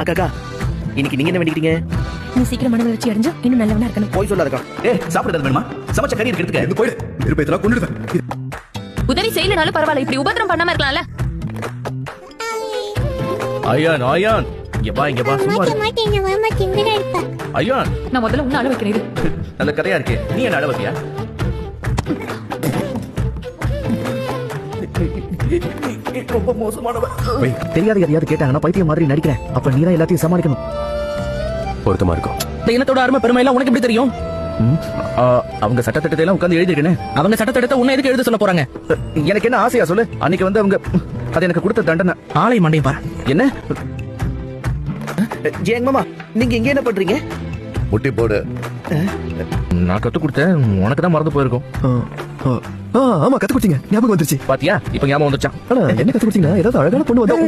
அக்கா இன்னைக்கு நீங்க என்ன வேண்டிக்கிறீங்க? நீ சீக்கிரம் மன வளர்ச்சி அடைஞ்சு இன்னும் நல்லவனா இருக்கணும். போய் சொல்லாதக்கா. சாப்பிடுறது வேணுமா? சமைச்ச கறி எடுத்துக்க. எங்க போயிடு, இருப்பையெல்லாம் கொண்டுடுவேன். உதவி செய்யலனாலும் பரவாயில்ல, இப்படி உபத்திரம் பண்ணாம இருக்கலாம்ல. ஐயான் ஐயான் இங்க வா சும்மா ஐயான். நான் முதல்ல உன்ன அழ வைக்கிறேன். நல்ல கதையா இருக்கு. நீ என்ன அழ வைக்கியா? ரொம்ப மோசமானவன். தெரியாத யாரையாவது கேட்டாங்கன்னா பைத்தியம் மாதிரி நடிக்கிறேன். அப்ப நீ தான் எல்லாத்தையும் சமாளிக்கணும். பொருத்தமா இருக்கும். இந்த இனத்தோட அருமை பெருமை எல்லாம் உனக்கு எப்படி தெரியும்? அவங்க சட்டத்திட்டத்தை எல்லாம் உட்கார்ந்து எழுதிருக்கேன். அவங்க சட்டத்திட்டத்தை உன்னை எதுக்கு எழுத சொல்ல போறாங்க? எனக்கு என்ன ஆசையா சொல்லு. அன்னைக்கு வந்து அவங்க அது எனக்கு கொடுத்த தண்டனை. ஆலை மண்டையும் பாரு. என்ன ஜெயங் மாமா, நீங்க இங்க என்ன பண்றீங்க? முட்டி போடு. நான் கத்து கொடுத்தேன், உனக்கு தான் மறந்து போயிருக்கும். ஆமா, கத்து கொடுத்தீங்க, ஞாபகம் வந்துருச்சு. பாத்தியா, இப்ப ஞாபகம் வந்துச்சான். என்ன கத்து கொடுத்தீங்க? ஏதாவது அழகான பொண்ணு வந்து